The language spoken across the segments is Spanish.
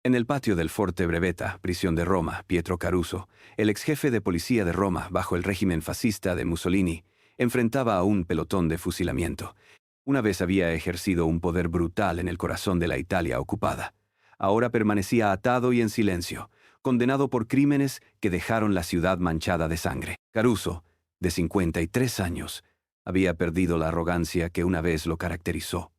En el patio del Forte Brevetta, prisión de Roma, Pietro Caruso, el ex jefe de policía de Roma bajo el régimen fascista de Mussolini, enfrentaba a un pelotón de fusilamiento. Una vez había ejercido un poder brutal en el corazón de la Italia ocupada. Ahora permanecía atado y en silencio, condenado por crímenes que dejaron la ciudad manchada de sangre. Caruso, de 53 años, había perdido la arrogancia que una vez lo caracterizó.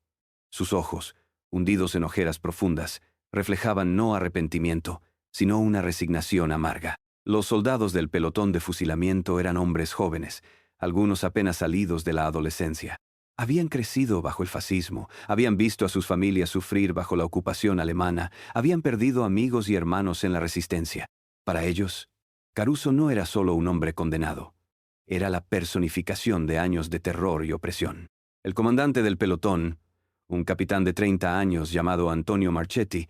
Sus ojos, hundidos en ojeras profundas, reflejaban no arrepentimiento, sino una resignación amarga. Los soldados del pelotón de fusilamiento eran hombres jóvenes, algunos apenas salidos de la adolescencia. Habían crecido bajo el fascismo, habían visto a sus familias sufrir bajo la ocupación alemana, habían perdido amigos y hermanos en la resistencia. Para ellos, Caruso no era solo un hombre condenado, era la personificación de años de terror y opresión. El comandante del pelotón, un capitán de 30 años llamado Antonio Marchetti,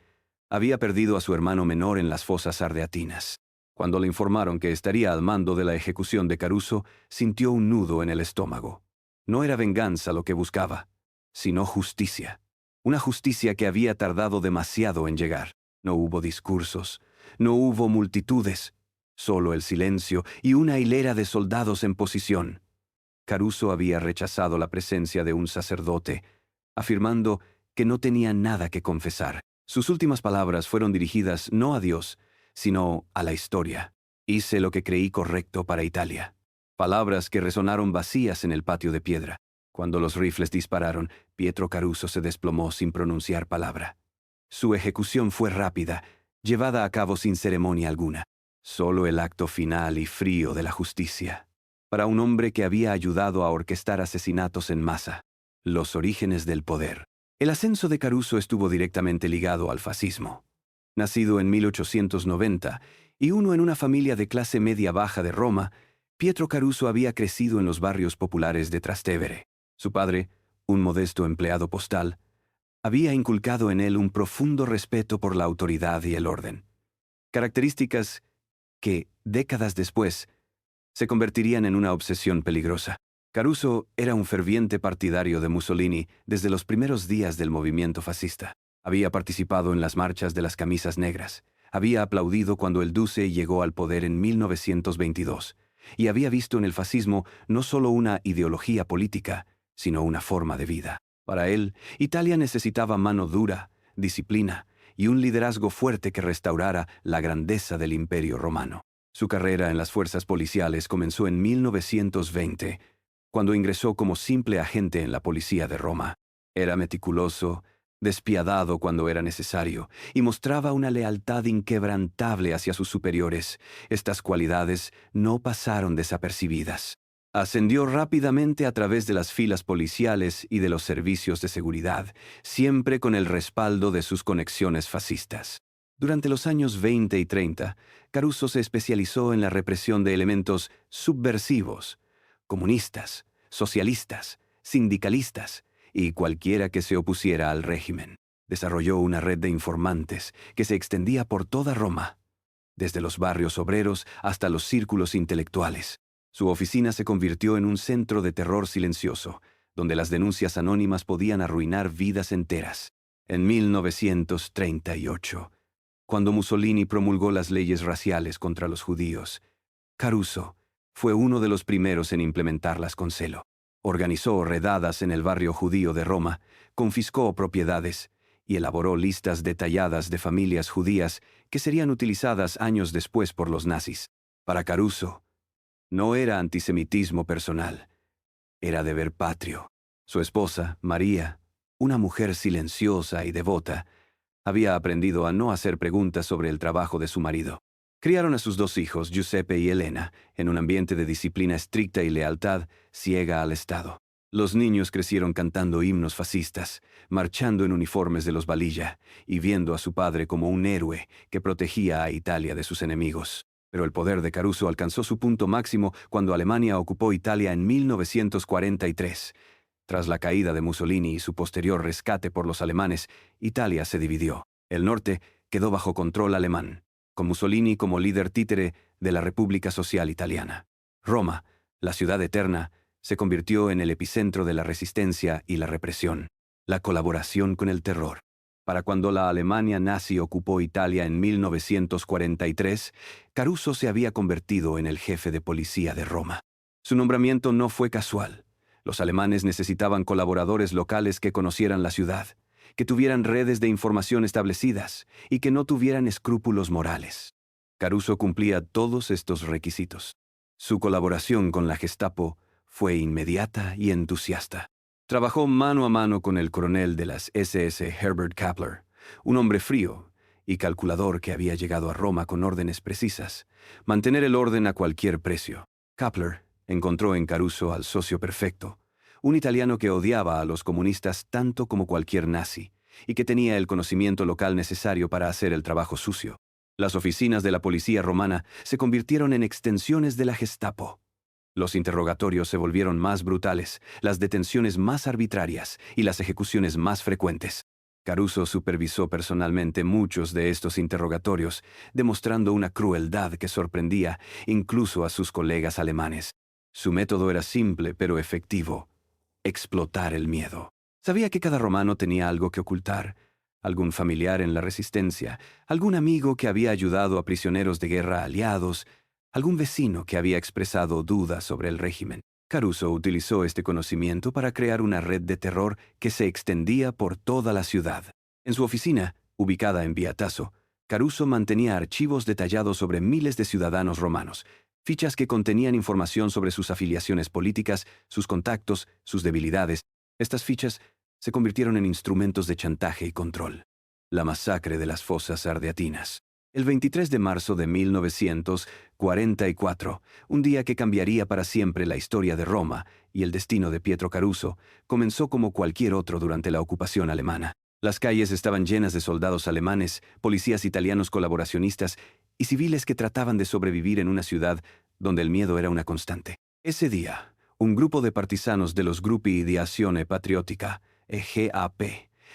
había perdido a su hermano menor en las fosas ardeatinas. Cuando le informaron que estaría al mando de la ejecución de Caruso, sintió un nudo en el estómago. No era venganza lo que buscaba, sino justicia. Una justicia que había tardado demasiado en llegar. No hubo discursos, no hubo multitudes, solo el silencio y una hilera de soldados en posición. Caruso había rechazado la presencia de un sacerdote, afirmando que no tenía nada que confesar. Sus últimas palabras fueron dirigidas no a Dios, sino a la historia. Hice lo que creí correcto para Italia. Palabras que resonaron vacías en el patio de piedra. Cuando los rifles dispararon, Pietro Caruso se desplomó sin pronunciar palabra. Su ejecución fue rápida, llevada a cabo sin ceremonia alguna. Solo el acto final y frío de la justicia. Para un hombre que había ayudado a orquestar asesinatos en masa. Los orígenes del poder. El ascenso de Caruso estuvo directamente ligado al fascismo. Nacido en 1890 y uno en una familia de clase media-baja de Roma, Pietro Caruso había crecido en los barrios populares de Trastevere. Su padre, un modesto empleado postal, había inculcado en él un profundo respeto por la autoridad y el orden. Características que, décadas después, se convertirían en una obsesión peligrosa. Caruso era un ferviente partidario de Mussolini desde los primeros días del movimiento fascista. Había participado en las marchas de las camisas negras, había aplaudido cuando el Duce llegó al poder en 1922, y había visto en el fascismo no solo una ideología política, sino una forma de vida. Para él, Italia necesitaba mano dura, disciplina y un liderazgo fuerte que restaurara la grandeza del Imperio Romano. Su carrera en las fuerzas policiales comenzó en 1920, cuando ingresó como simple agente en la policía de Roma. Era meticuloso, despiadado cuando era necesario, y mostraba una lealtad inquebrantable hacia sus superiores. Estas cualidades no pasaron desapercibidas. Ascendió rápidamente a través de las filas policiales y de los servicios de seguridad, siempre con el respaldo de sus conexiones fascistas. Durante los años 20 y 30, Caruso se especializó en la represión de elementos subversivos, comunistas, socialistas, sindicalistas y cualquiera que se opusiera al régimen. Desarrolló una red de informantes que se extendía por toda Roma, desde los barrios obreros hasta los círculos intelectuales. Su oficina se convirtió en un centro de terror silencioso, donde las denuncias anónimas podían arruinar vidas enteras. En 1938, cuando Mussolini promulgó las leyes raciales contra los judíos, Caruso fue uno de los primeros en implementarlas con celo. Organizó redadas en el barrio judío de Roma, confiscó propiedades y elaboró listas detalladas de familias judías que serían utilizadas años después por los nazis. Para Caruso, no era antisemitismo personal, era deber patrio. Su esposa, María, una mujer silenciosa y devota, había aprendido a no hacer preguntas sobre el trabajo de su marido. Criaron a sus dos hijos, Giuseppe y Elena, en un ambiente de disciplina estricta y lealtad ciega al Estado. Los niños crecieron cantando himnos fascistas, marchando en uniformes de los Valilla y viendo a su padre como un héroe que protegía a Italia de sus enemigos. Pero el poder de Caruso alcanzó su punto máximo cuando Alemania ocupó Italia en 1943. Tras la caída de Mussolini y su posterior rescate por los alemanes, Italia se dividió. El norte quedó bajo control alemán, con Mussolini como líder títere de la República Social Italiana. Roma, la ciudad eterna, se convirtió en el epicentro de la resistencia y la represión, la colaboración con el terror. Para cuando la Alemania nazi ocupó Italia en 1943, Caruso se había convertido en el jefe de policía de Roma. Su nombramiento no fue casual. Los alemanes necesitaban colaboradores locales que conocieran la ciudad, que tuvieran redes de información establecidas y que no tuvieran escrúpulos morales. Caruso cumplía todos estos requisitos. Su colaboración con la Gestapo fue inmediata y entusiasta. Trabajó mano a mano con el coronel de las SS Herbert Kappler, un hombre frío y calculador que había llegado a Roma con órdenes precisas: mantener el orden a cualquier precio. Kappler encontró en Caruso al socio perfecto, un italiano que odiaba a los comunistas tanto como cualquier nazi y que tenía el conocimiento local necesario para hacer el trabajo sucio. Las oficinas de la policía romana se convirtieron en extensiones de la Gestapo. Los interrogatorios se volvieron más brutales, las detenciones más arbitrarias y las ejecuciones más frecuentes. Caruso supervisó personalmente muchos de estos interrogatorios, demostrando una crueldad que sorprendía incluso a sus colegas alemanes. Su método era simple pero efectivo: explotar el miedo. Sabía que cada romano tenía algo que ocultar: algún familiar en la resistencia, algún amigo que había ayudado a prisioneros de guerra aliados, algún vecino que había expresado dudas sobre el régimen. Caruso utilizó este conocimiento para crear una red de terror que se extendía por toda la ciudad. En su oficina, ubicada en Via Tasso, Caruso mantenía archivos detallados sobre miles de ciudadanos romanos, fichas que contenían información sobre sus afiliaciones políticas, sus contactos, sus debilidades. Estas fichas se convirtieron en instrumentos de chantaje y control. La masacre de las fosas ardeatinas. El 23 de marzo de 1944, un día que cambiaría para siempre la historia de Roma y el destino de Pietro Caruso, comenzó como cualquier otro durante la ocupación alemana. Las calles estaban llenas de soldados alemanes, policías italianos colaboracionistas y civiles que trataban de sobrevivir en una ciudad donde el miedo era una constante. Ese día, un grupo de partisanos de los Gruppi di Azione Patriottica, GAP,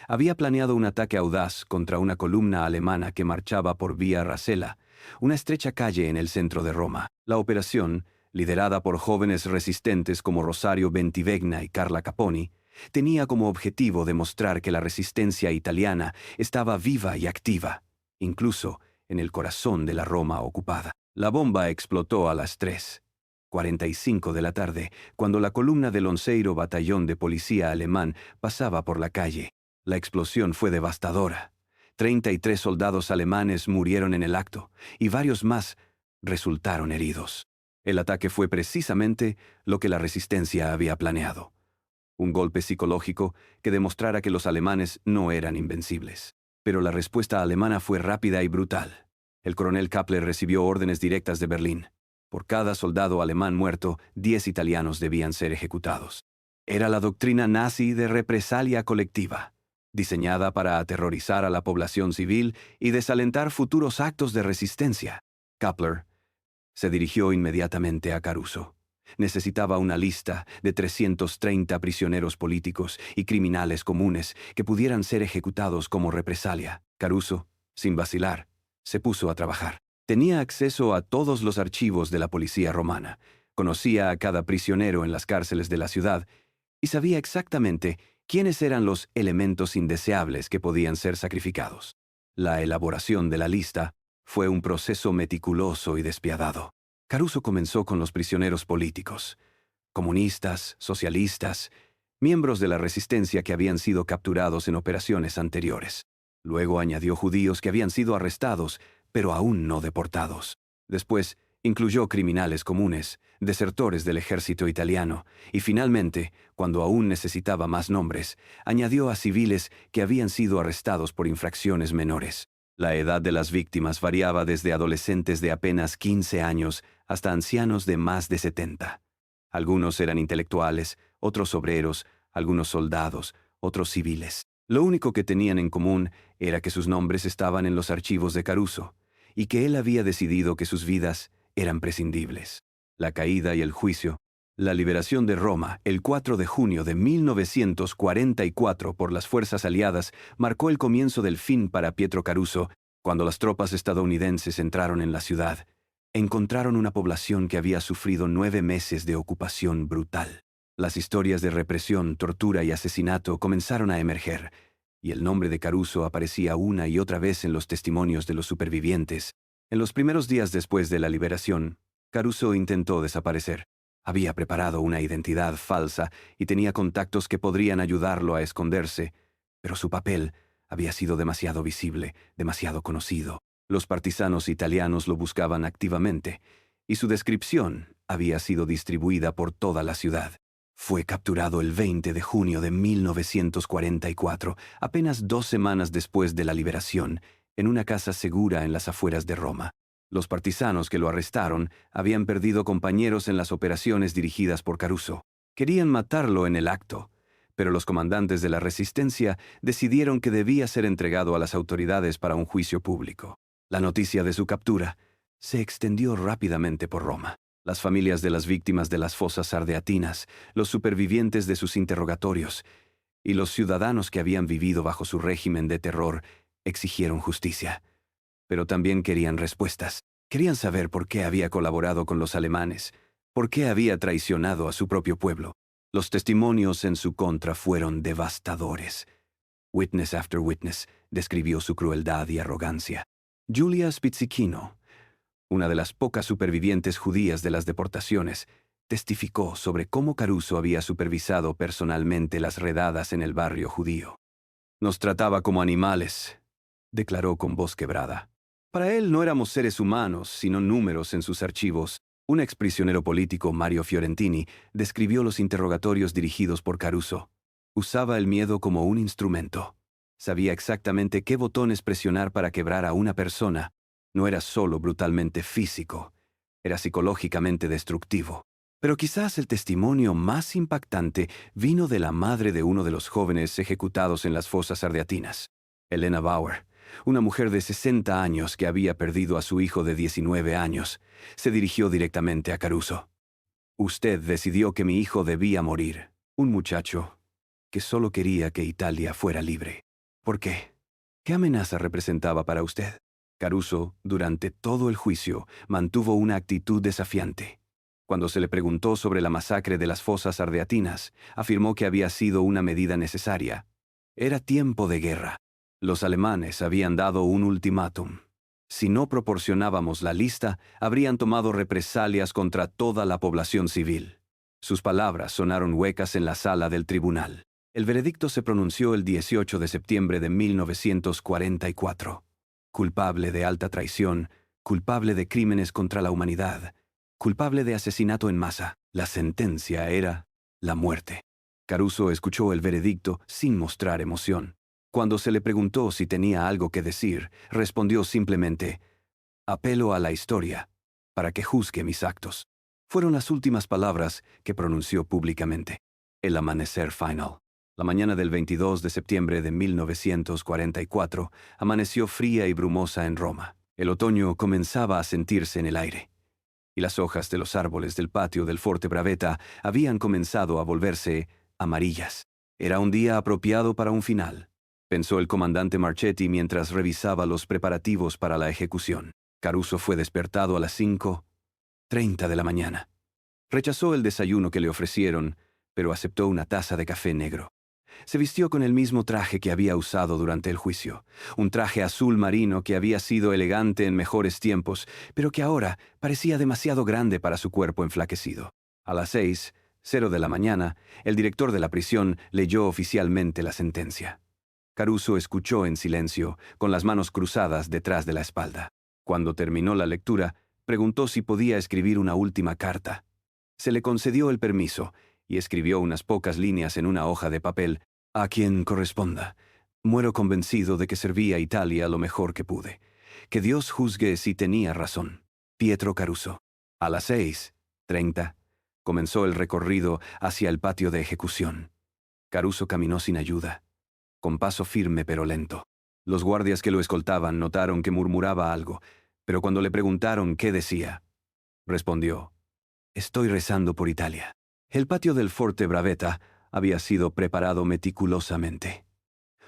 había planeado un ataque audaz contra una columna alemana que marchaba por Via Rasella, una estrecha calle en el centro de Roma. La operación, liderada por jóvenes resistentes como Rosario Bentivegna y Carla Caponi, tenía como objetivo demostrar que la resistencia italiana estaba viva y activa, incluso en el corazón de la Roma ocupada. La bomba explotó a las 3:45 de la tarde, cuando la columna del onceiro batallón de policía alemán pasaba por la calle. La explosión fue devastadora. 33 soldados alemanes murieron en el acto y varios más resultaron heridos. El ataque fue precisamente lo que la resistencia había planeado: un golpe psicológico que demostrara que los alemanes no eran invencibles. Pero la respuesta alemana fue rápida y brutal. El coronel Kappler recibió órdenes directas de Berlín. Por cada soldado alemán muerto, 10 italianos debían ser ejecutados. Era la doctrina nazi de represalia colectiva, diseñada para aterrorizar a la población civil y desalentar futuros actos de resistencia. Kappler se dirigió inmediatamente a Caruso. Necesitaba una lista de 330 prisioneros políticos y criminales comunes que pudieran ser ejecutados como represalia. Caruso, sin vacilar, se puso a trabajar. Tenía acceso a todos los archivos de la policía romana, conocía a cada prisionero en las cárceles de la ciudad y sabía exactamente quiénes eran los elementos indeseables que podían ser sacrificados. La elaboración de la lista fue un proceso meticuloso y despiadado. Caruso comenzó con los prisioneros políticos, comunistas, socialistas, miembros de la resistencia que habían sido capturados en operaciones anteriores. Luego añadió judíos que habían sido arrestados, pero aún no deportados. Después, incluyó criminales comunes, desertores del ejército italiano, y finalmente, cuando aún necesitaba más nombres, añadió a civiles que habían sido arrestados por infracciones menores. La edad de las víctimas variaba desde adolescentes de apenas 15 años hasta ancianos de más de 70. Algunos eran intelectuales, otros obreros, algunos soldados, otros civiles. Lo único que tenían en común era que sus nombres estaban en los archivos de Caruso, y que él había decidido que sus vidas eran prescindibles. La caída y el juicio. La liberación de Roma, el 4 de junio de 1944 por las fuerzas aliadas, marcó el comienzo del fin para Pietro Caruso. Cuando las tropas estadounidenses entraron en la ciudad, encontraron una población que había sufrido 9 meses de ocupación brutal. Las historias de represión, tortura y asesinato comenzaron a emerger, y el nombre de Caruso aparecía una y otra vez en los testimonios de los supervivientes. En los primeros días después de la liberación, Caruso intentó desaparecer. Había preparado una identidad falsa y tenía contactos que podrían ayudarlo a esconderse, pero su papel había sido demasiado visible, demasiado conocido. Los partisanos italianos lo buscaban activamente, y su descripción había sido distribuida por toda la ciudad. Fue capturado el 20 de junio de 1944, apenas 2 semanas después de la liberación, en una casa segura en las afueras de Roma. Los partisanos que lo arrestaron habían perdido compañeros en las operaciones dirigidas por Caruso. Querían matarlo en el acto, pero los comandantes de la resistencia decidieron que debía ser entregado a las autoridades para un juicio público. La noticia de su captura se extendió rápidamente por Roma. Las familias de las víctimas de las fosas ardeatinas, los supervivientes de sus interrogatorios y los ciudadanos que habían vivido bajo su régimen de terror exigieron justicia. Pero también querían respuestas. Querían saber por qué había colaborado con los alemanes, por qué había traicionado a su propio pueblo. Los testimonios en su contra fueron devastadores. Witness after witness describió su crueldad y arrogancia. Giulia Spizzichino, una de las pocas supervivientes judías de las deportaciones, testificó sobre cómo Caruso había supervisado personalmente las redadas en el barrio judío. «Nos trataba como animales», declaró con voz quebrada. Para él no éramos seres humanos, sino números en sus archivos. Un exprisionero político, Mario Fiorentini, describió los interrogatorios dirigidos por Caruso. Usaba el miedo como un instrumento. Sabía exactamente qué botones presionar para quebrar a una persona. No era solo brutalmente físico, era psicológicamente destructivo. Pero quizás el testimonio más impactante vino de la madre de uno de los jóvenes ejecutados en las fosas ardeatinas, Elena Bauer, una mujer de 60 años que había perdido a su hijo de 19 años. Se dirigió directamente a Caruso. «Usted decidió que mi hijo debía morir. Un muchacho que solo quería que Italia fuera libre. ¿Por qué? ¿Qué amenaza representaba para usted?» Caruso, durante todo el juicio, mantuvo una actitud desafiante. Cuando se le preguntó sobre la masacre de las fosas ardeatinas, afirmó que había sido una medida necesaria. Era tiempo de guerra. Los alemanes habían dado un ultimátum. Si no proporcionábamos la lista, habrían tomado represalias contra toda la población civil. Sus palabras sonaron huecas en la sala del tribunal. El veredicto se pronunció el 18 de septiembre de 1944. Culpable de alta traición, culpable de crímenes contra la humanidad, culpable de asesinato en masa. La sentencia era la muerte. Caruso escuchó el veredicto sin mostrar emoción. Cuando se le preguntó si tenía algo que decir, respondió simplemente: «Apelo a la historia para que juzgue mis actos». Fueron las últimas palabras que pronunció públicamente. El amanecer final. La mañana del 22 de septiembre de 1944 amaneció fría y brumosa en Roma. El otoño comenzaba a sentirse en el aire, y las hojas de los árboles del patio del Forte Bravetta habían comenzado a volverse amarillas. Era un día apropiado para un final, pensó el comandante Marchetti mientras revisaba los preparativos para la ejecución. Caruso fue despertado a las 5:30 de la mañana. Rechazó el desayuno que le ofrecieron, pero aceptó una taza de café negro. Se vistió con el mismo traje que había usado durante el juicio, un traje azul marino que había sido elegante en mejores tiempos, pero que ahora parecía demasiado grande para su cuerpo enflaquecido. A las 6:00 de la mañana, el director de la prisión leyó oficialmente la sentencia. Caruso escuchó en silencio, con las manos cruzadas detrás de la espalda. Cuando terminó la lectura, preguntó si podía escribir una última carta. Se le concedió el permiso, y escribió unas pocas líneas en una hoja de papel: «A quien corresponda. Muero convencido de que serví a Italia lo mejor que pude. Que Dios juzgue si tenía razón. Pietro Caruso». A las 6:30 comenzó el recorrido hacia el patio de ejecución. Caruso caminó sin ayuda, con paso firme pero lento. Los guardias que lo escoltaban notaron que murmuraba algo, pero cuando le preguntaron qué decía, respondió: «Estoy rezando por Italia». El patio del Forte Bravetta había sido preparado meticulosamente.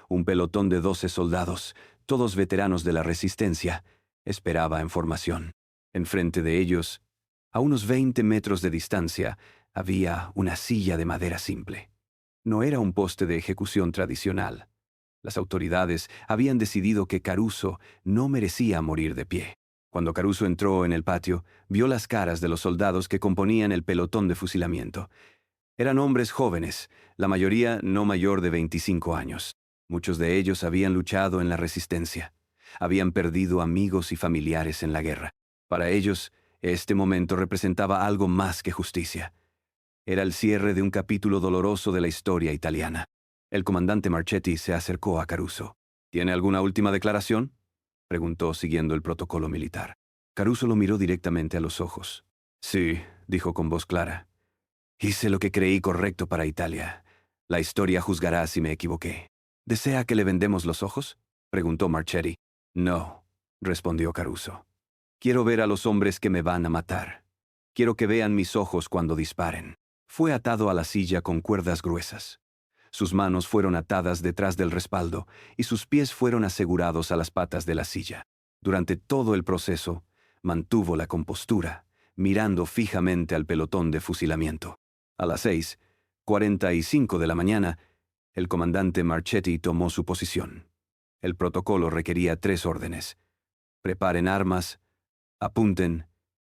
Un pelotón de 12 soldados, todos veteranos de la resistencia, esperaba en formación. Enfrente de ellos, a unos 20 metros de distancia, había una silla de madera simple. No era un poste de ejecución tradicional. Las autoridades habían decidido que Caruso no merecía morir de pie. Cuando Caruso entró en el patio, vio las caras de los soldados que componían el pelotón de fusilamiento. Eran hombres jóvenes, la mayoría no mayor de 25 años. Muchos de ellos habían luchado en la resistencia. Habían perdido amigos y familiares en la guerra. Para ellos, este momento representaba algo más que justicia. Era el cierre de un capítulo doloroso de la historia italiana. El comandante Marchetti se acercó a Caruso. ¿Tiene alguna última declaración?, preguntó siguiendo el protocolo militar. Caruso lo miró directamente a los ojos. Sí, dijo con voz clara. Hice lo que creí correcto para Italia. La historia juzgará si me equivoqué. ¿Desea que le vendemos los ojos?, preguntó Marchetti. No, respondió Caruso. Quiero ver a los hombres que me van a matar. Quiero que vean mis ojos cuando disparen. Fue atado a la silla con cuerdas gruesas. Sus manos fueron atadas detrás del respaldo y sus pies fueron asegurados a las patas de la silla. Durante todo el proceso, mantuvo la compostura, mirando fijamente al pelotón de fusilamiento. A las 6:45 de la mañana, el comandante Marchetti tomó su posición. El protocolo requería 3 órdenes: preparen armas, apunten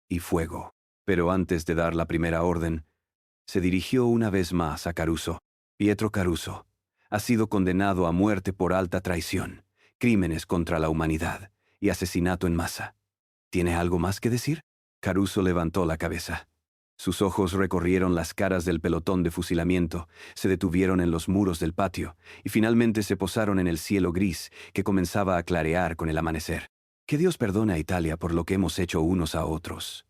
y fuego. Pero antes de dar la primera orden, se dirigió una vez más a Caruso. Pietro Caruso ha sido condenado a muerte por alta traición, crímenes contra la humanidad y asesinato en masa. ¿Tiene algo más que decir? Caruso levantó la cabeza. Sus ojos recorrieron las caras del pelotón de fusilamiento, se detuvieron en los muros del patio y finalmente se posaron en el cielo gris que comenzaba a clarear con el amanecer. Que Dios perdone a Italia por lo que hemos hecho unos a otros,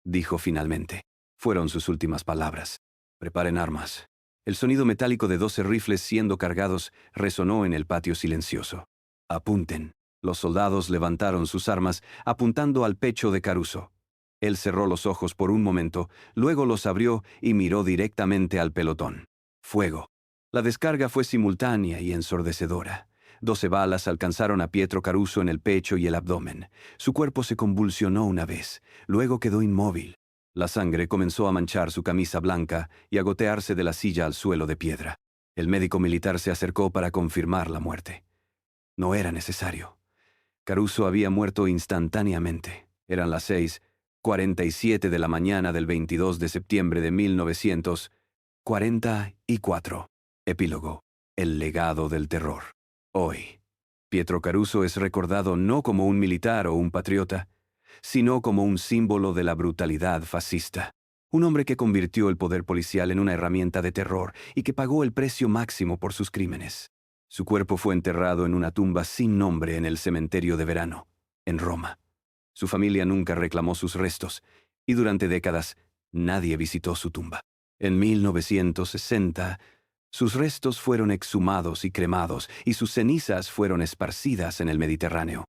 dijo finalmente. Fueron sus últimas palabras. Preparen armas. El sonido metálico de 12 rifles siendo cargados resonó en el patio silencioso. Apunten. Los soldados levantaron sus armas, apuntando al pecho de Caruso. Él cerró los ojos por un momento, luego los abrió y miró directamente al pelotón. Fuego. La descarga fue simultánea y ensordecedora. 12 balas alcanzaron a Pietro Caruso en el pecho y el abdomen. Su cuerpo se convulsionó una vez, luego quedó inmóvil. La sangre comenzó a manchar su camisa blanca y a gotearse de la silla al suelo de piedra. El médico militar se acercó para confirmar la muerte. No era necesario. Caruso había muerto instantáneamente. Eran las 6:47 de la mañana del 22 de septiembre de 1944. Epílogo. El legado del terror. Hoy, Pietro Caruso es recordado no como un militar o un patriota, sino como un símbolo de la brutalidad fascista. Un hombre que convirtió el poder policial en una herramienta de terror y que pagó el precio máximo por sus crímenes. Su cuerpo fue enterrado en una tumba sin nombre en el cementerio de verano, en Roma. Su familia nunca reclamó sus restos y durante décadas nadie visitó su tumba. En 1960, sus restos fueron exhumados y cremados y sus cenizas fueron esparcidas en el Mediterráneo.